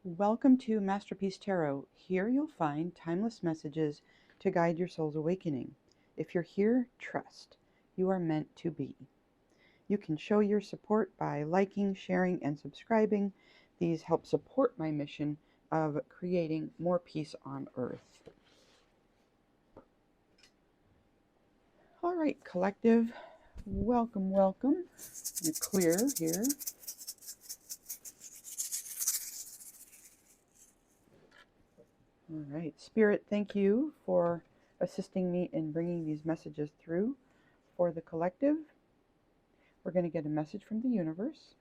Welcome to Masterpiece Tarot. Here you'll find timeless messages to guide your soul's awakening. If you're here, trust. You are meant to be. You can show your support by liking, sharing, and subscribing. These help support my mission of creating more peace on Earth. All right, collective, welcome, welcome. I'm clear here. All right, Spirit, thank you for assisting me in bringing these messages through for the collective. We're going to get a message from the universe.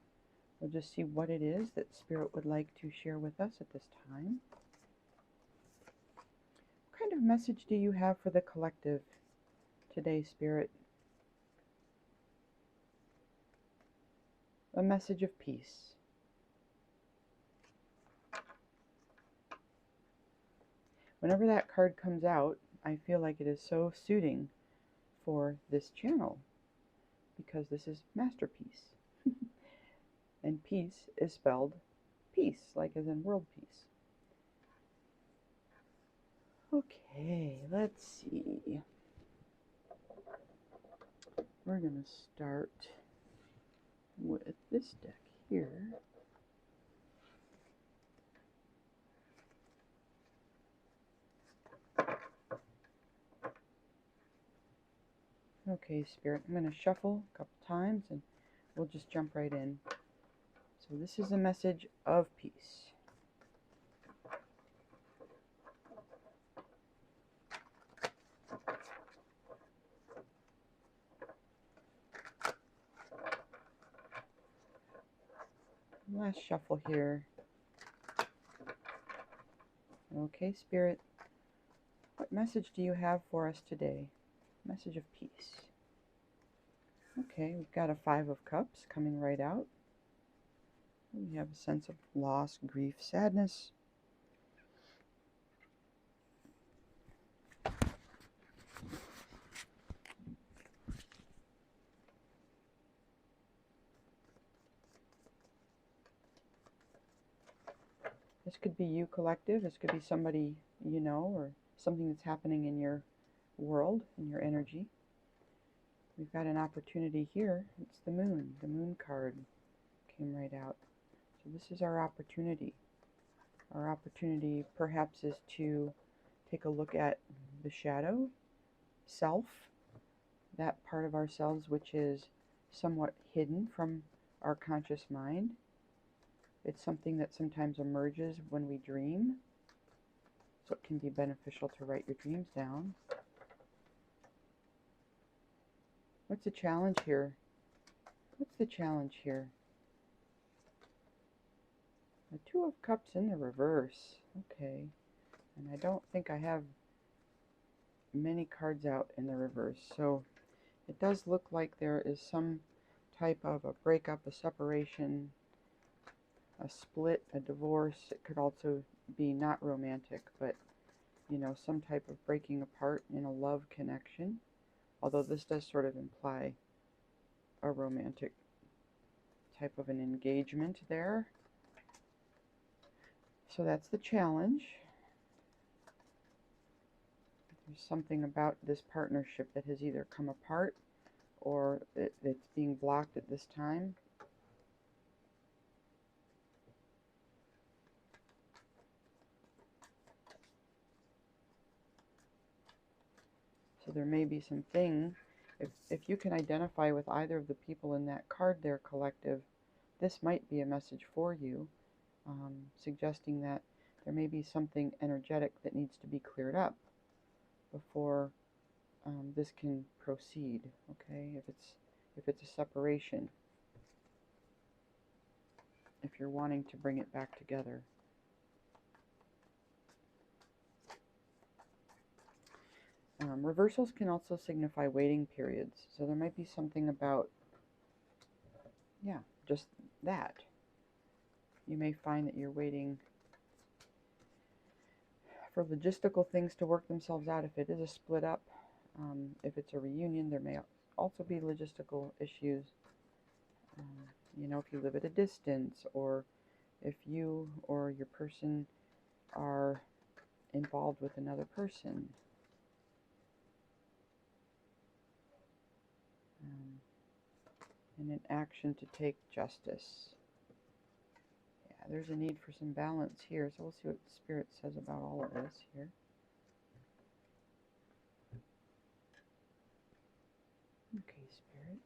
We'll just see what it is that Spirit would like to share with us at this time. What kind of message do you have for the collective today, Spirit? A message of peace. Whenever that card comes out, I feel like it is so suiting for this channel because this is Masterpiece. And peace is spelled peace, like as in world peace. Okay, let's see. We're going to start with this deck here. Okay, Spirit, I'm going to shuffle a couple times and we'll just jump right in. So this is a message of peace. Last shuffle here. Okay, Spirit, what message do you have for us today? Message of peace. Okay, we've got a Five of Cups coming right out. We have a sense of loss, grief, sadness. This could be you, collective. This could be somebody you know or something that's happening in your world, in your energy. We've got an opportunity here. It's the moon. The moon card came right out. So this is our opportunity. Our opportunity perhaps is to take a look at the shadow, self, that part of ourselves which is somewhat hidden from our conscious mind. It's something that sometimes emerges when we dream. So it can be beneficial to write your dreams down. What's the challenge here? What's the challenge here? The Two of Cups in the reverse. Okay. And I don't think I have many cards out in the reverse. So it does look like there is some type of a breakup, a separation, a split, a divorce. It could also be not romantic, but you know, some type of breaking apart in a love connection. Although this does sort of imply a romantic type of an engagement there. So that's the challenge. There's something about this partnership that has either come apart or it's being blocked at this time. So there may be something, if you can identify with either of the people in that card there, collective, this might be a message for you, suggesting that there may be something energetic that needs to be cleared up before this can proceed. Okay, if it's a separation, if you're wanting to bring it back together. Reversals can also signify waiting periods. So there might be something about, yeah, just that. You may find that you're waiting for logistical things to work themselves out. If it is a split up, if it's a reunion, there may also be logistical issues. You know, if you live at a distance, or if you or your person are involved with another person. And an action to take justice. Yeah, there's a need for some balance here, so we'll see what Spirit says about all of this here. Okay, Spirit.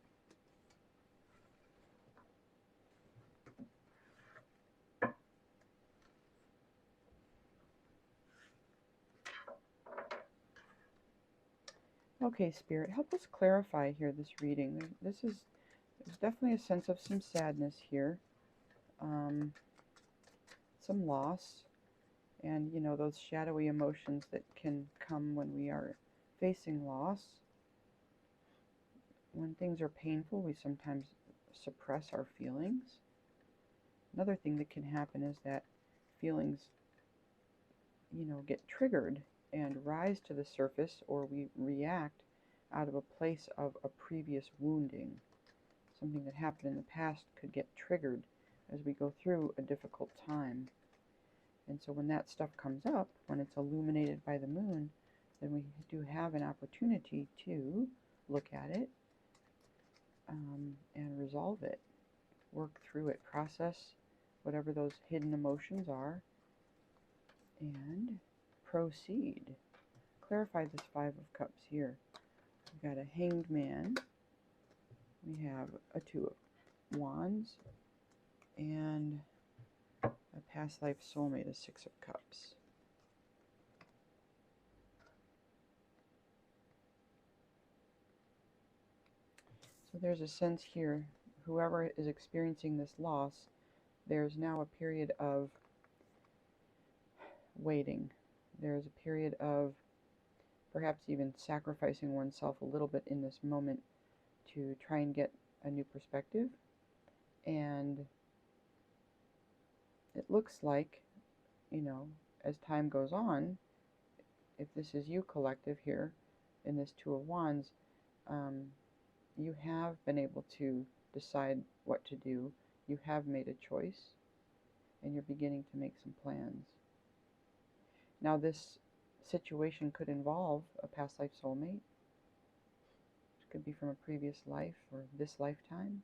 Okay, Spirit, help us clarify here this reading. There's definitely a sense of some sadness here, some loss, and you know, those shadowy emotions that can come when we are facing loss. When things are painful, we sometimes suppress our feelings. Another thing that can happen is that feelings, you know, get triggered and rise to the surface, or we react out of a place of a previous wounding. Something that happened in the past could get triggered as we go through a difficult time. And so when that stuff comes up, when it's illuminated by the moon, then we do have an opportunity to look at it and resolve it, work through it, process whatever those hidden emotions are, and proceed. Clarify this Five of Cups here. We've got a Hanged Man, we have a Two of Wands, and a past life soulmate, a Six of Cups. So there's a sense here, whoever is experiencing this loss, there's now a period of waiting. There's a period of perhaps even sacrificing oneself a little bit in this moment to try and get a new perspective. And it looks like, you know, as time goes on, if this is you, collective, here in this Two of Wands, you have been able to decide what to do. You have made a choice, and you're beginning to make some plans. Now, this situation could involve a past life soulmate. It could be from a previous life or this lifetime.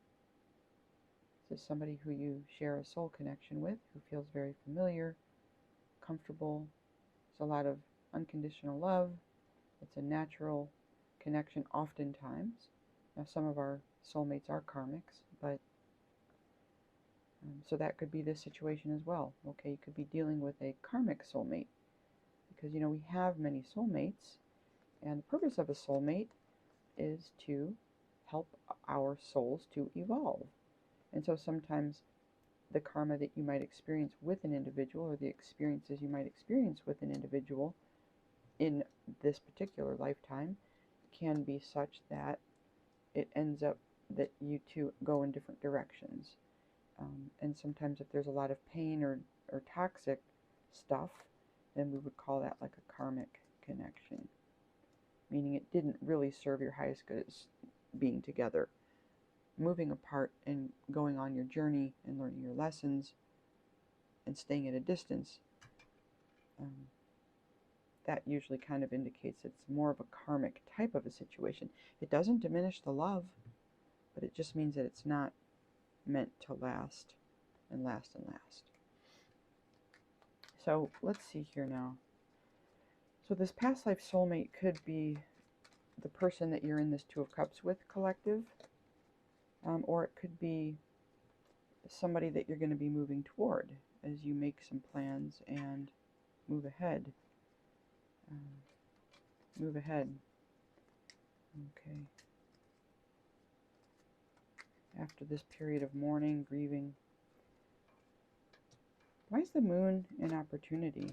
This is somebody who you share a soul connection with, who feels very familiar, comfortable. There's a lot of unconditional love. It's a natural connection oftentimes. Now, some of our soulmates are karmics, but so that could be this situation as well. Okay, you could be dealing with a karmic soulmate, because, you know, we have many soulmates, and the purpose of a soulmate is to help our souls to evolve. And so sometimes the karma that you might experience with an individual, or the experiences you might experience with an individual in this particular lifetime, can be such that it ends up that you two go in different directions. And sometimes if there's a lot of pain or toxic stuff, then we would call that like a karmic connection, meaning it didn't really serve your highest good as being together. Moving apart and going on your journey and learning your lessons and staying at a distance, that usually kind of indicates it's more of a karmic type of a situation. It doesn't diminish the love, but it just means that it's not meant to last and last and last. So let's see here now. So this past life soulmate could be the person that you're in this Two of Cups with, collective, or it could be somebody that you're going to be moving toward as you make some plans and move ahead. Move ahead. Okay. After this period of mourning, grieving. Why is the moon an opportunity?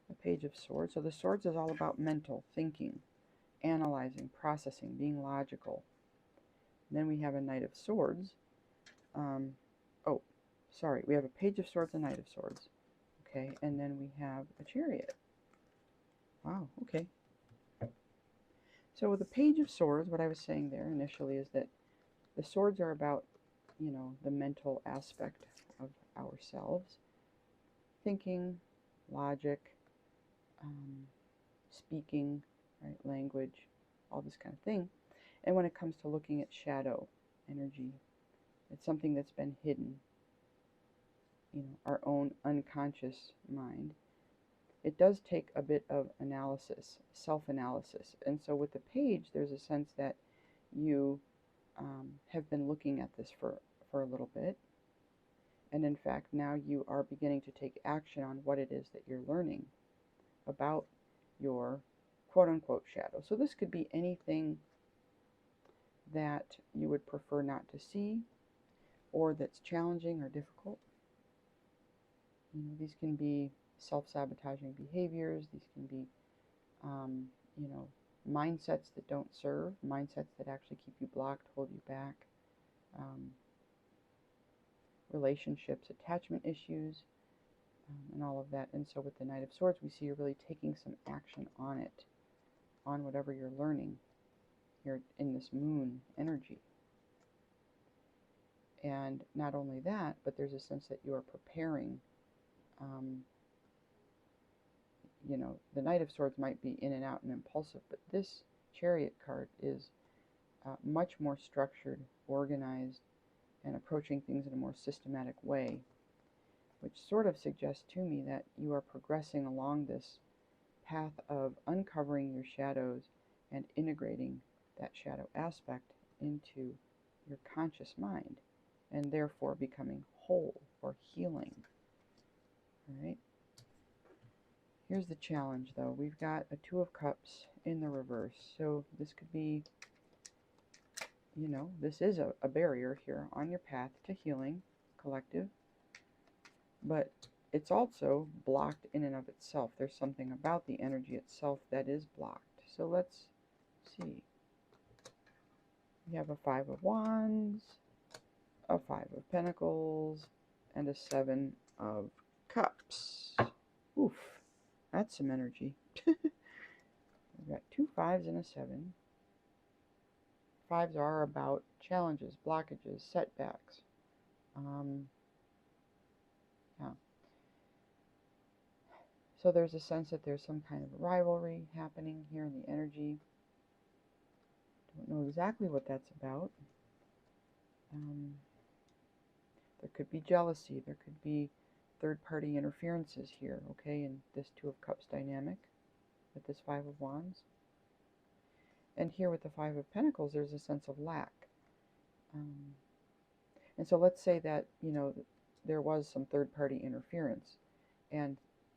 The Page of Swords. So the Swords is all about mental thinking, analyzing, processing, being logical. And then we have a Knight of Swords. We have a Page of Swords, a Knight of Swords. Okay, and then we have a Chariot. Wow, okay. So with the Page of Swords, what I was saying there initially is that the swords are about, you know, the mental aspect of ourselves. Thinking, logic, speaking, right, language, all this kind of thing. And when it comes to looking at shadow energy, it's something that's been hidden, our own unconscious mind. It does take a bit of analysis, self-analysis. And so with the page, there's a sense that you have been looking at this for a little bit. And in fact, now you are beginning to take action on what it is that you're learning about your quote-unquote shadow. So this could be anything that you would prefer not to see, or that's challenging or difficult. These can be self-sabotaging behaviors. These can be, mindsets that don't serve, mindsets that actually keep you blocked, hold you back, relationships, attachment issues, and all of that. And so with the Knight of Swords, we see you're really taking some action on it, on whatever you're learning here in this moon energy. And not only that, but there's a sense that you are preparing. The Knight of Swords might be in and out and impulsive, but this Chariot card is much more structured, organized, and approaching things in a more systematic way, which sort of suggests to me that you are progressing along this path of uncovering your shadows and integrating that shadow aspect into your conscious mind, and therefore becoming whole or healing. All right. Here's the challenge, though. We've got a Two of Cups in the reverse. So this could be, this is a barrier here on your path to healing, collective. But it's also blocked in and of itself. There's something about the energy itself that is blocked. So let's see. We have a Five of Wands, a Five of Pentacles, and a Seven of Cups. Oof. That's some energy. We've got two fives and a seven. Fives are about challenges, blockages, setbacks. Yeah. So there's a sense that there's some kind of rivalry happening here in the energy. Don't know exactly what that's about. There could be jealousy. There could be third-party interferences here, okay, in this Two of Cups dynamic with this Five of Wands. And here with the Five of Pentacles, there's a sense of lack. And so let's say that, there was some third-party interference, and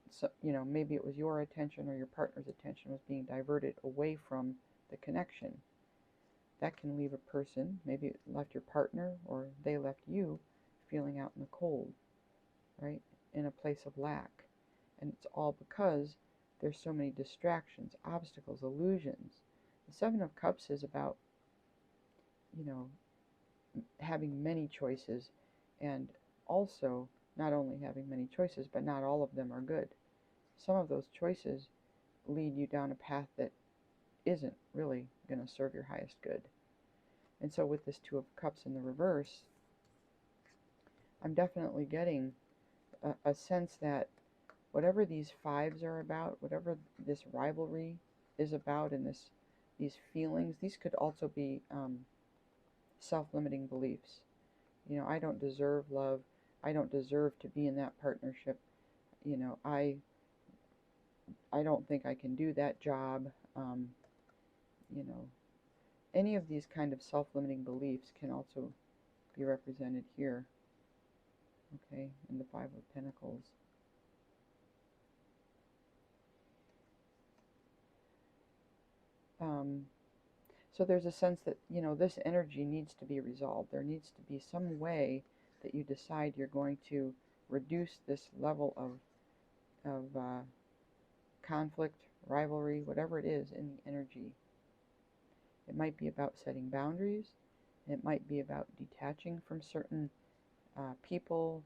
so, maybe it was your attention or your partner's attention was being diverted away from the connection. That can leave a person, maybe it left your partner or they left you, feeling out in the cold, right? In a place of lack. And it's all because there's so many distractions, obstacles, illusions. The Seven of Cups is about, having many choices, and also not only having many choices, but not all of them are good. Some of those choices lead you down a path that isn't really going to serve your highest good. And so with this Two of Cups in the reverse, I'm definitely getting a sense that whatever these fives are about, whatever this rivalry is about, and these feelings, these could also be self-limiting beliefs. I don't deserve love. I don't deserve to be in that partnership. I don't think I can do that job. Any of these kind of self-limiting beliefs can also be represented here, okay, in the Five of Pentacles. So there's a sense that, this energy needs to be resolved. There needs to be some way that you decide you're going to reduce this level of conflict, rivalry, whatever it is in the energy. It might be about setting boundaries. It might be about detaching from certain people,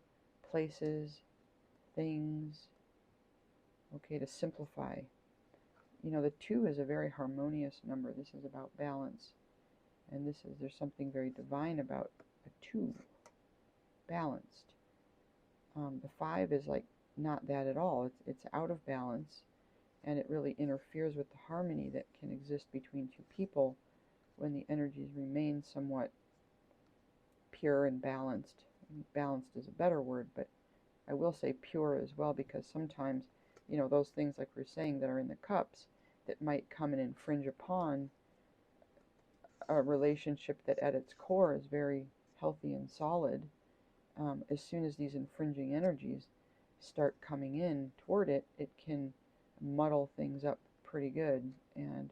places, things, okay, to simplify. The two is a very harmonious number. This is about balance. And there's something very divine about a two, balanced. The 5 is like not that at all. It's out of balance, and it really interferes with the harmony that can exist between two people when the energies remain somewhat pure and balanced. Balanced is a better word, but I will say pure as well, because sometimes, you know, those things like we're saying that are in the cups that might come and infringe upon a relationship that at its core is very healthy and solid. As soon as these infringing energies start coming in toward it, it can muddle things up pretty good and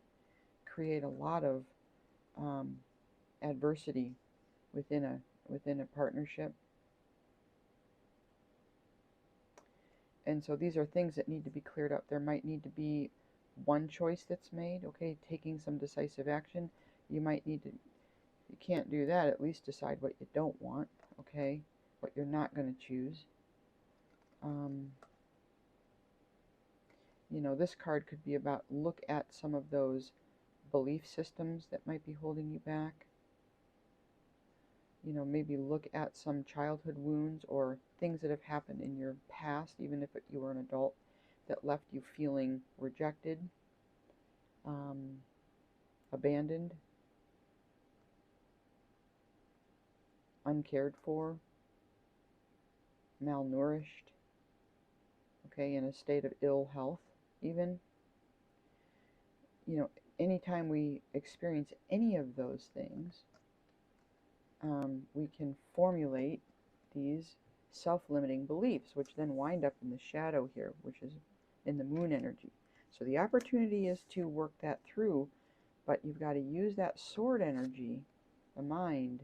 create a lot of adversity within a partnership. And so these are things that need to be cleared up. There might need to be one choice that's made, okay, taking some decisive action. You might need to, you can't do that, at least decide what you don't want, okay, what you're not going to choose. You know, this card could be about, look at some of those belief systems that might be holding you back. You know, maybe look at some childhood wounds or things that have happened in your past, even if you were an adult, that left you feeling rejected, abandoned, uncared for, malnourished, okay, in a state of ill health even. You know, anytime we experience any of those things, we can formulate these self-limiting beliefs, which then wind up in the shadow here, which is in the moon energy. So the opportunity is to work that through, but you've got to use that sword energy, the mind,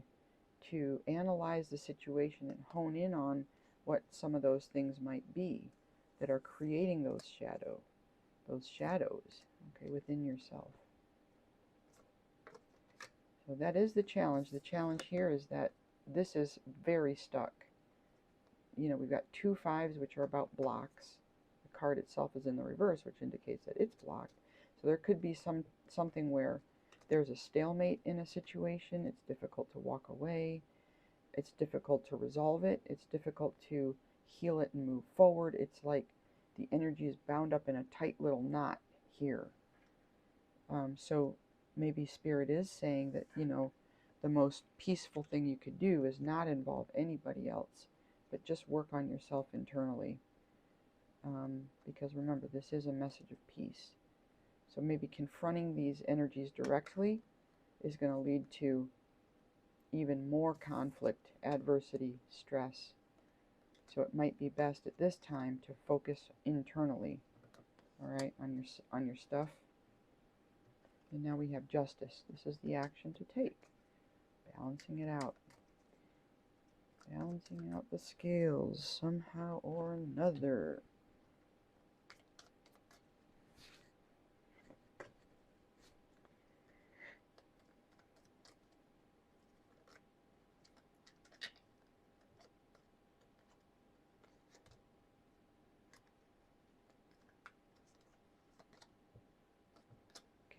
to analyze the situation and hone in on what some of those things might be that are creating those shadows, okay, within yourself. So that is the challenge. The challenge here is that this is very stuck. You know, we've got 2 5s, which are about blocks. The card itself is in the reverse, which indicates that it's blocked. So there could be something where there's a stalemate in a situation. It's difficult to walk away. It's difficult to resolve it. It's difficult to heal it and move forward. It's like the energy is bound up in a tight little knot here. So maybe Spirit is saying that, you know, the most peaceful thing you could do is not involve anybody else, but just work on yourself internally. Because remember, this is a message of peace. So maybe confronting these energies directly is going to lead to even more conflict, adversity, stress. So it might be best at this time to focus internally, all right, on your stuff. And now we have justice. This is the action to take. Balancing it out. Balancing out the scales somehow or another.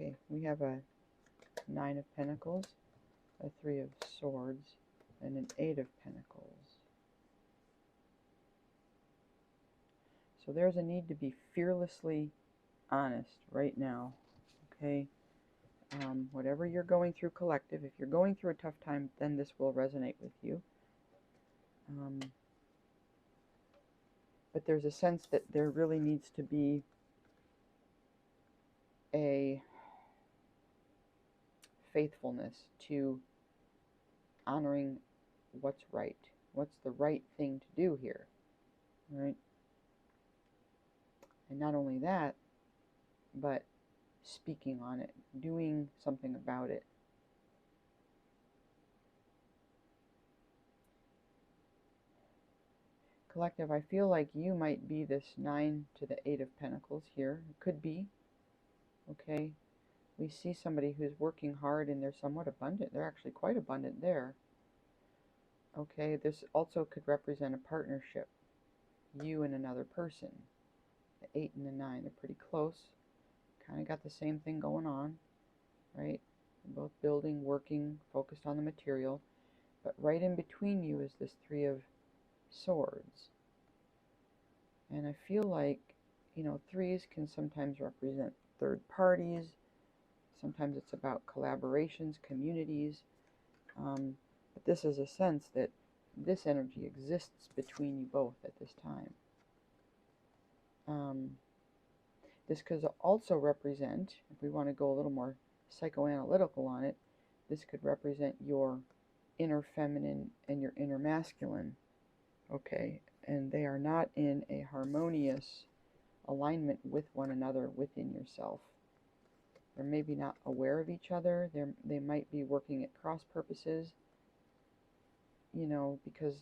Okay, we have a 9 of Pentacles, a 3 of Swords, and an 8 of Pentacles. So there's a need to be fearlessly honest right now, okay? Whatever you're going through, collective, if you're going through a tough time, then this will resonate with you. But there's a sense that there really needs to be a faithfulness to honoring what's right, what's the right thing to do here, right? And not only that, but speaking on it, doing something about it. Collective, I feel like you might be this 9 to the 8 of Pentacles here. It could be, okay? We see somebody who's working hard and they're somewhat abundant. They're actually quite abundant there. Okay, this also could represent a partnership. You and another person. The 8 and the 9, they're pretty close. Kind of got the same thing going on, right? They're both building, working, focused on the material. But right in between you is this 3 of Swords. And I feel like, threes can sometimes represent third parties. Sometimes it's about collaborations, communities. But this is a sense that this energy exists between you both at this time. This could also represent, if we want to go a little more psychoanalytical on it, this could represent your inner feminine and your inner masculine, okay? And they are not in a harmonious alignment with one another within yourself. They're maybe not aware of each other. They might be working at cross purposes, because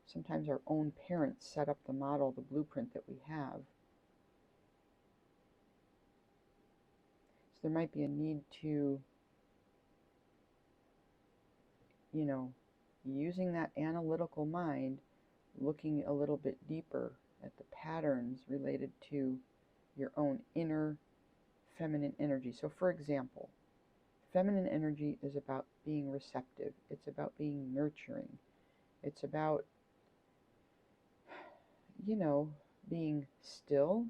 sometimes our own parents set up the model, the blueprint that we have. So there might be a need to, using that analytical mind, looking a little bit deeper at the patterns related to your own inner feminine energy. So for example, feminine energy is about being receptive. It's about being nurturing. It's about, being still.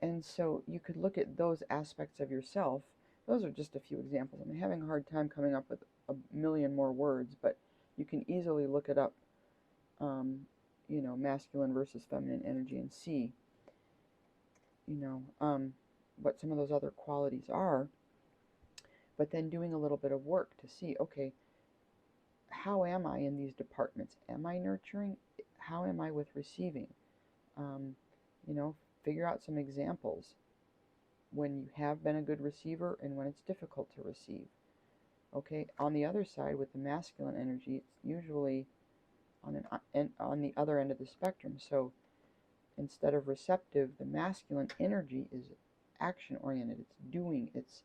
And so you could look at those aspects of yourself. Those are just a few examples. I'm having a hard time coming up with a million more words, but you can easily look it up, masculine versus feminine energy, and see, what some of those other qualities are. But then doing a little bit of work to see, okay, how am I in these departments? Am I nurturing? How am I with receiving? Figure out some examples when you have been a good receiver and when it's difficult to receive. Okay, on the other side with the masculine energy, it's usually on the other end of the spectrum. So instead of receptive, the masculine energy is action oriented. It's doing, it's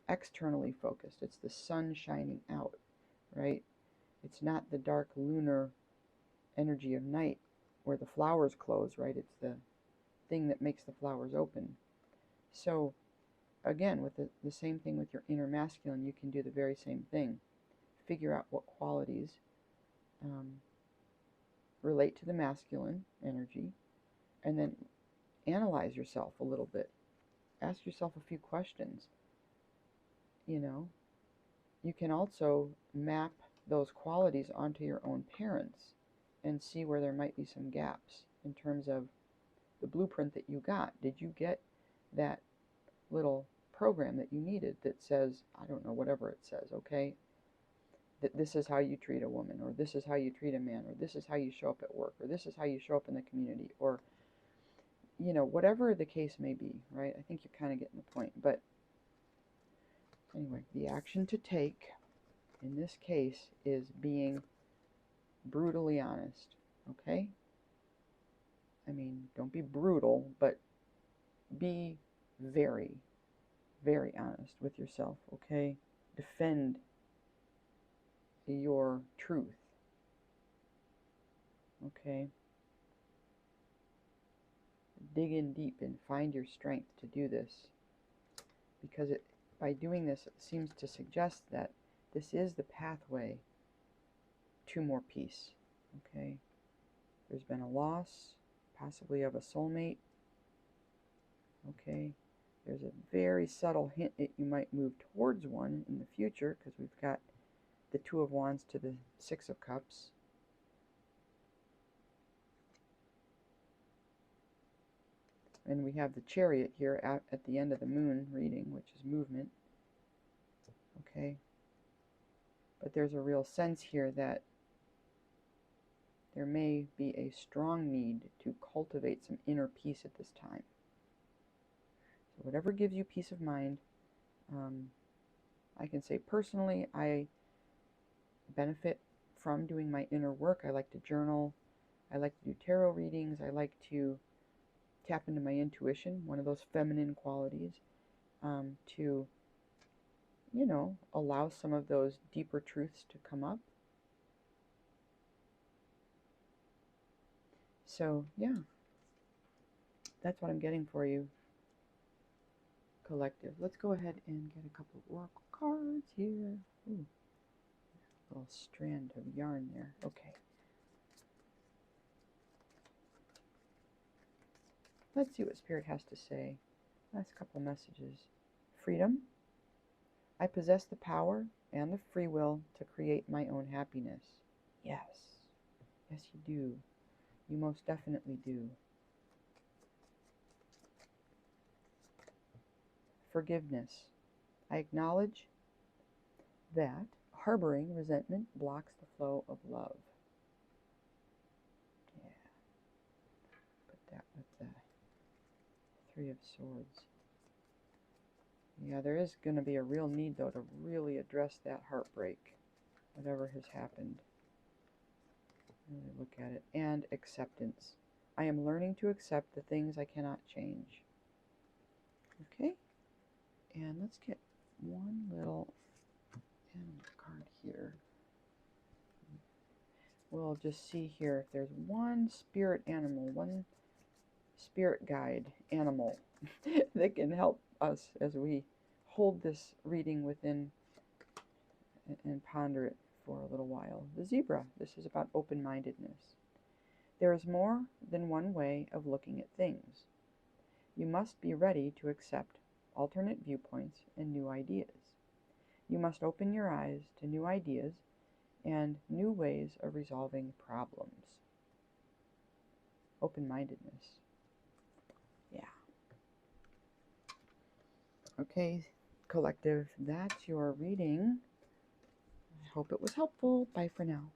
externally focused. It's the sun shining out, right? It's not the dark lunar energy of night where the flowers close, right? It's the thing that makes the flowers open. So again, with the same thing with your inner masculine, you can do the very same thing. Figure out what qualities relate to the masculine energy, and then analyze yourself a little bit. Ask yourself a few questions. You can also map those qualities onto your own parents and see where there might be some gaps in terms of the blueprint that you got. Did you get that little program that you needed that says, I don't know, whatever it says, okay, that this is how you treat a woman, or this is how you treat a man, or this is how you show up at work, or this is how you show up in the community, or whatever the case may be, right? I think you're kind of getting the point. But anyway, the action to take in this case is being brutally honest, okay? I mean, don't be brutal, but be very, very honest with yourself, okay? Defend your truth, okay? Dig in deep and find your strength to do this, because by doing this, it seems to suggest that this is the pathway to more peace, okay? There's been a loss, possibly of a soulmate, okay? There's a very subtle hint that you might move towards one in the future, because we've got the Two of Wands to the Six of Cups. And we have the Chariot here at the end of the moon reading, which is movement. Okay? But there's a real sense here that there may be a strong need to cultivate some inner peace at this time. So whatever gives you peace of mind, I can say personally, I benefit from doing my inner work. I like to journal. I like to do tarot readings. I like to tap into my intuition, one of those feminine qualities, to, allow some of those deeper truths to come up. So, yeah, that's what I'm getting for you, collective. Let's go ahead and get a couple of oracle cards here. Ooh. little strand of yarn there. Okay. Let's see what Spirit has to say. Last couple messages. Freedom. I possess the power and the free will to create my own happiness. Yes. Yes, you do. You most definitely do. Forgiveness. I acknowledge that harboring resentment blocks the flow of love. Yeah. Put that with the Three of Swords. Yeah, there is going to be a real need, though, to really address that heartbreak, whatever has happened. Really look at it. And acceptance. I am learning to accept the things I cannot change. Okay? And let's get one little animal card here. We'll just see here if there's one spirit animal, one spirit guide animal that can help us as we hold this reading within and ponder it for a little while. The zebra. This is about open-mindedness. There is more than one way of looking at things. You must be ready to accept alternate viewpoints and new ideas. You must open your eyes to new ideas and new ways of resolving problems. Open-mindedness. Yeah. Okay, collective, that's your reading. I hope it was helpful. Bye for now.